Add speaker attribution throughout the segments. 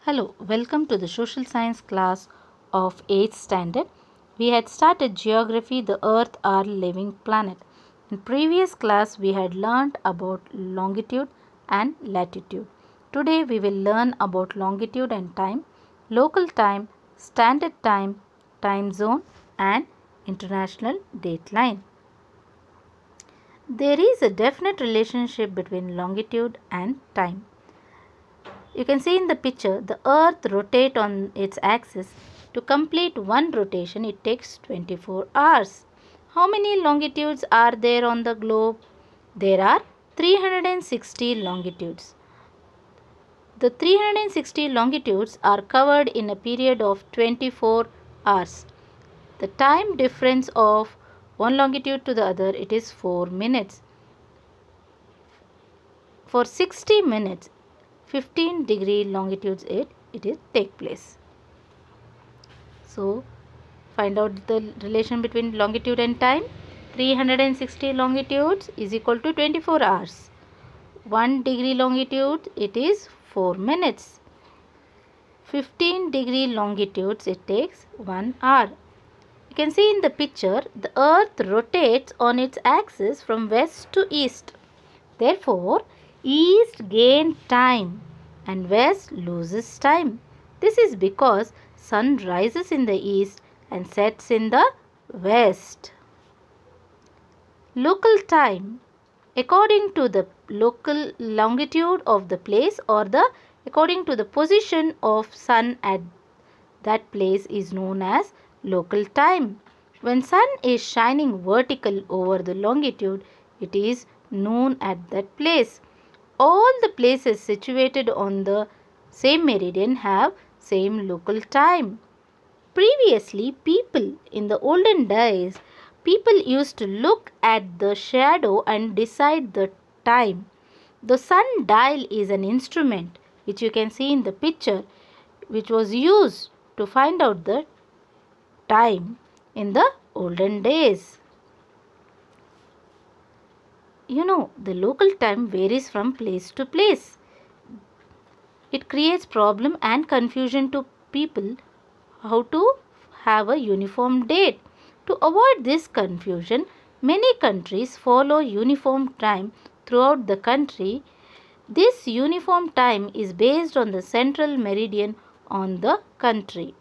Speaker 1: Hello, welcome to the social science class of 8th standard. We had started geography, the earth, our living planet. In previous class we had learnt about longitude and latitude. Today we will learn about longitude and time, local time, standard time, time zone and international dateline. There is a definite relationship between longitude and time. You can see in the picture, the earth rotates on its axis. To complete one rotation, it takes 24 hours. How many longitudes are there on the globe? There are 360 longitudes. The 360 longitudes are covered in a period of 24 hours. The time difference of one longitude to the other, it is 4 minutes. For 60 minutes, 15-degree longitudes it is take place. So find out the relation between longitude and time. 360 longitudes is equal to 24 hours. 1 degree longitude it is 4 minutes. 15-degree longitudes it takes 1 hour. You can see in the picture, the earth rotates on its axis from west to east. Therefore, east gains time and west loses time. This is because sun rises in the east and sets in the west. Local time, according to the local longitude of the place or according to the position of sun at that place, is known as local time. When sun is shining vertical over the longitude, it is noon at that place. All the places situated on the same meridian have same local time. Previously, in the olden days, people used to look at the shadow and decide the time. The sundial is an instrument which you can see in the picture, which was used to find out the time in the olden days. You know, the local time varies from place to place. It creates problem and confusion to people how to have a uniform date. To avoid this confusion, many countries follow uniform time throughout the country. This uniform time is based on the central meridian on the country.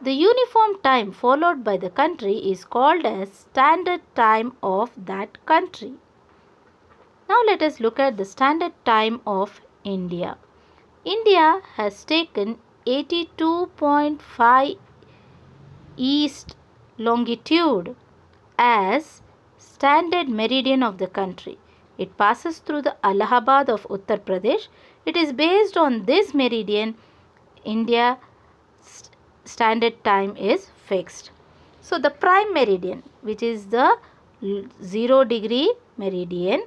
Speaker 1: The uniform time followed by the country is called as standard time of that country. Now let us look at the standard time of India. India has taken 82.5 east longitude as standard meridian of the country. It passes through the Allahabad of Uttar Pradesh. It is based on this meridian, India standard time is fixed. So the prime meridian, which is the 0-degree meridian,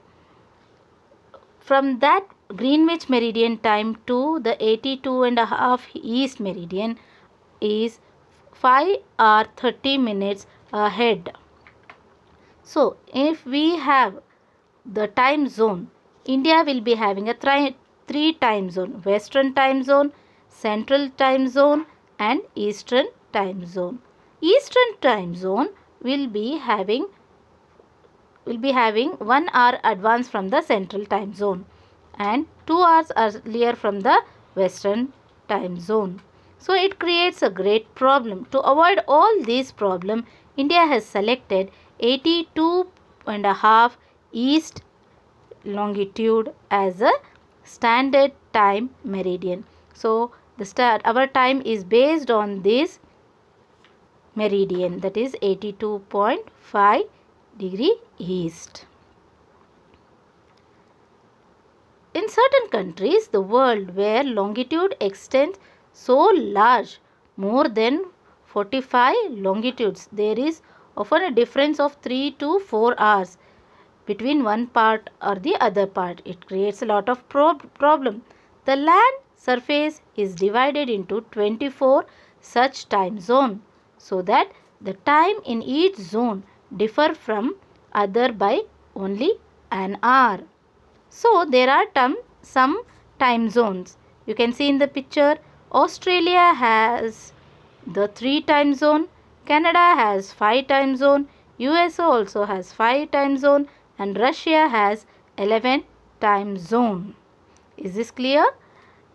Speaker 1: from that Greenwich meridian time to the 82.5 east meridian is 5 hours 30 minutes ahead. So if we have the time zone, India will be having a three time zone: Western time zone, Central time zone and Eastern time zone. Eastern time zone will be having 1 hour advance from the Central time zone and 2 hours earlier from the Western time zone. So it creates a great problem. To avoid all these problems, India has selected 82.5 east longitude as a standard time meridian. So our time is based on this meridian, that is 82.5 degree east. In certain countries, the world where longitude extends so large, more than 45 longitudes, there is often a difference of 3 to 4 hours between one part or the other part. It creates a lot of problem. The land surface is divided into 24 such time zones, so that the time in each zone differ from other by only an hour. So there are some time zones. You can see in the picture, Australia has the 3 time zone, Canada has 5 time zone, USA also has 5 time zone, and Russia has 11 time zone. Is this clear?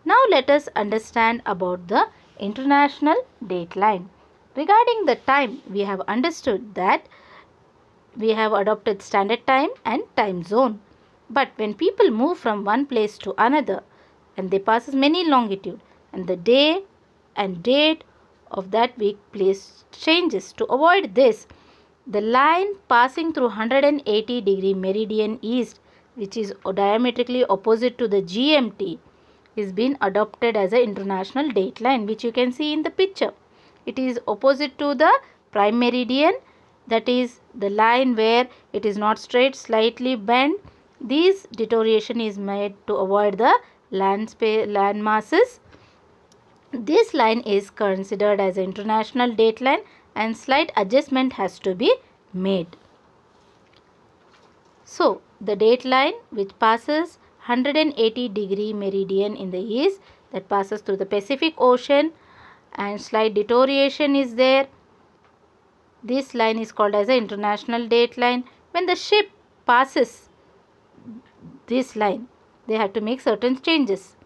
Speaker 1: Now let us understand about the international dateline. Regarding the time, we have understood that we have adopted standard time and time zone. But when people move from one place to another and they passes many longitude and the day and date of that week place changes. To avoid this, the line passing through 180-degree meridian east, which is diametrically opposite to the GMT, is been adopted as an international dateline, which you can see in the picture. It is opposite to the prime meridian, that is the line where it is not straight, slightly bent. This deterioration is made to avoid the land masses. This line is considered as an international dateline and slight adjustment has to be made. So, the dateline which passes 180-degree meridian in the east, that passes through the Pacific Ocean and slight deterioration is there. This line is called as an international dateline. When the ship passes this line, they have to make certain changes.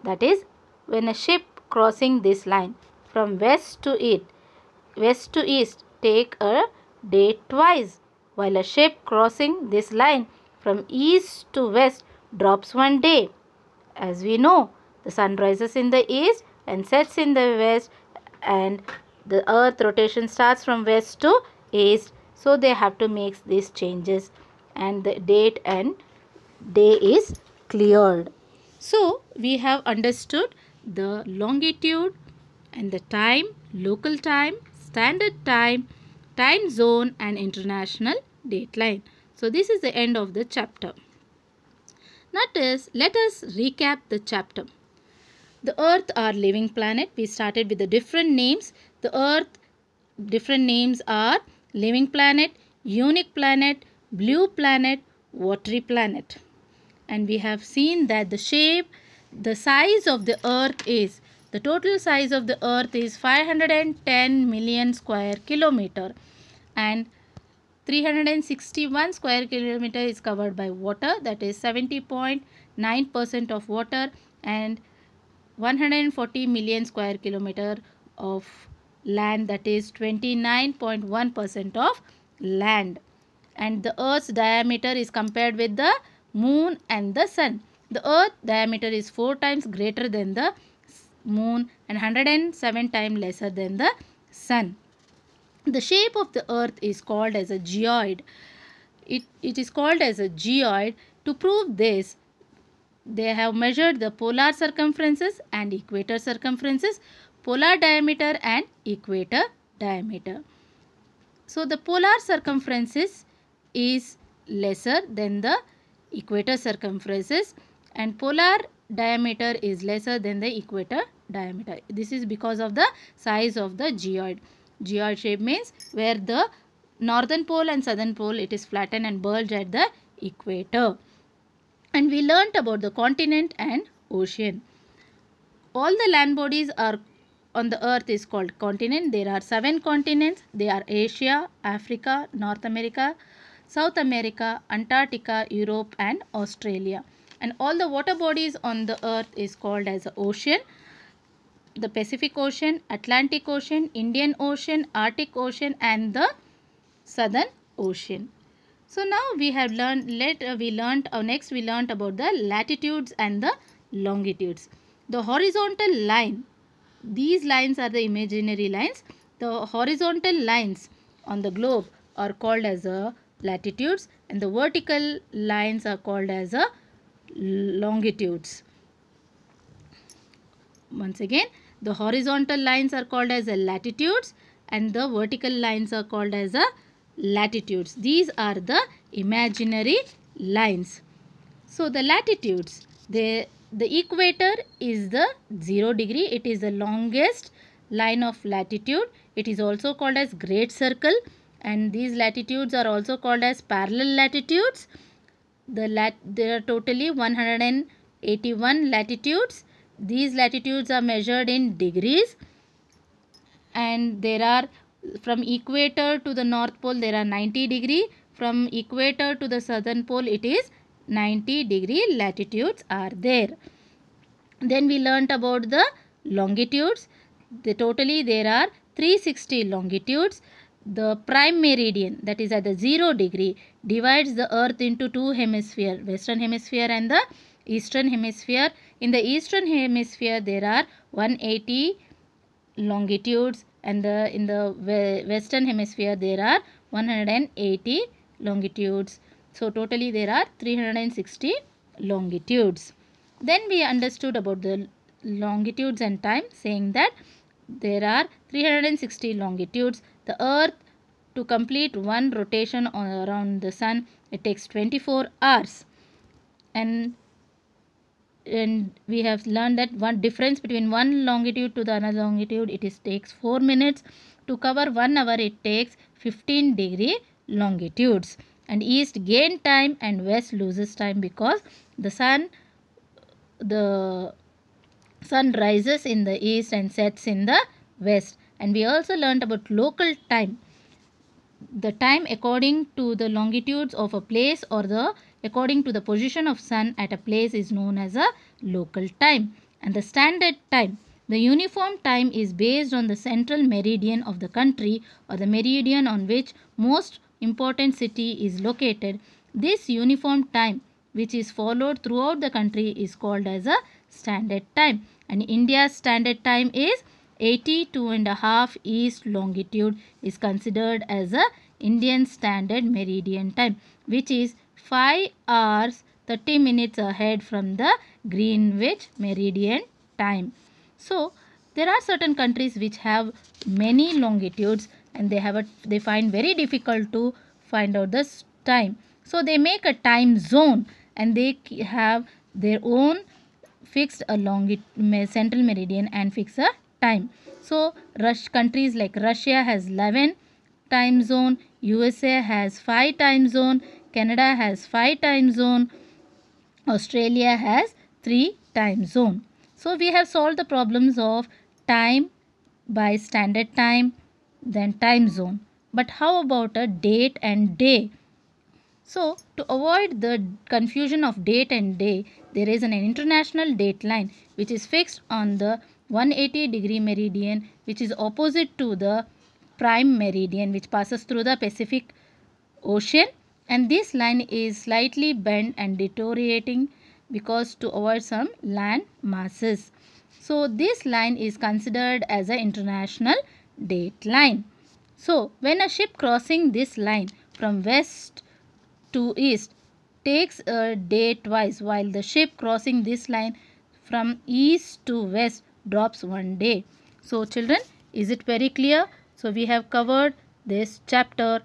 Speaker 1: That is, when a ship crossing this line from west to east take a day twice, while a ship crossing this line from east to west drops one day. As we know, the sun rises in the east and sets in the west, and the earth rotation starts from west to east, so they have to make these changes and the date and day is cleared. So we have understood the longitude and the time, local time, standard time, time zone and international dateline. So this is the end of the chapter. Let us recap the chapter. The Earth, our living planet. We started with the different names. The Earth, different names are living planet, unique planet, blue planet, watery planet. And we have seen that the shape, the size of the Earth is, the total size of the Earth is 510 million square kilometer, and 361 square kilometer is covered by water, that is 70.9% of water, and 140 million square kilometer of land, that is 29.1% of land. And the Earth's diameter is compared with the moon and the sun. The Earth diameter is 4 times greater than the moon and 107 times lesser than the sun. The shape of the Earth is called as a geoid. It is called as a geoid. To prove this, they have measured the polar circumferences and equator circumferences, polar diameter and equator diameter. So the polar circumferences is lesser than the equator circumferences and polar diameter is lesser than the equator diameter. This is because of the size of the geoid. Geoid shape means where the northern pole and southern pole, it is flattened and bulged at the equator. And we learnt about the continent and ocean. All the land bodies are on the earth is called continent. There are 7 continents. They are Asia, Africa, North America, South America, Antarctica, Europe and Australia. And all the water bodies on the earth is called as ocean. The Pacific Ocean, Atlantic Ocean, Indian Ocean, Arctic Ocean and the Southern Ocean. So now we have learned, next we learned about the latitudes and the longitudes. The horizontal line, these lines are the imaginary lines. The horizontal lines on the globe are called as latitudes and the vertical lines are called as longitudes. Once again, the horizontal lines are called as latitudes and the vertical lines are called as latitudes. These are the imaginary lines. So the latitudes, the equator is the 0 degree. It is the longest line of latitude. It is also called as great circle, and these latitudes are also called as parallel latitudes. There are totally 181 latitudes. these latitudes are measured in degrees, and there are, from equator to the north pole there are 90 degree, from equator to the southern pole it is 90 degree latitudes are there. Then we learnt about the longitudes. Totally there are 360 longitudes. The prime meridian, that is at the 0 degree, divides the earth into two hemispheres, western hemisphere and the eastern hemisphere. In the eastern hemisphere there are 180 longitudes, and in the western hemisphere there are 180 longitudes. So totally there are 360 longitudes. Then we understood about the longitudes and time, saying that there are 360 longitudes. The earth, to complete one rotation around the sun, it takes 24 hours. And we have learned that one difference between one longitude to the another longitude, it takes 4 minutes. To cover 1 hour it takes 15 degree longitudes. And east gain time and west loses time because the sun rises in the east and sets in the west. And we also learned about local time. The time according to the longitudes of a place, or according to the position of sun at a place, is known as a local time. And the standard time, the uniform time, is based on the central meridian of the country, or the meridian on which most important city is located. This uniform time, which is followed throughout the country, is called as a standard time. And India's standard time is 82.5 east longitude is considered as a Indian standard meridian time, which is 5 hours 30 minutes ahead from the Greenwich meridian time. So there are certain countries which have many longitudes, and they find very difficult to find out the time. So they make a time zone, and they have their own fixed central meridian and fix a time. So countries like Russia has 11 time zone, USA has 5 time zone, Canada has 5 time zone, Australia has 3 time zone. So we have solved the problems of time by standard time, then time zone. But how about a date and day? So to avoid the confusion of date and day, there is an international date line which is fixed on the 180 degree meridian, which is opposite to the prime meridian, which passes through the Pacific Ocean. And this line is slightly bent and deteriorating because to avoid some land masses. So this line is considered as an international date line. So when a ship crossing this line from west to east takes a day twice, while the ship crossing this line from east to west drops 1 day. So children, is it very clear? So we have covered this chapter,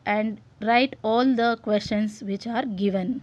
Speaker 1: and write all the questions which are given.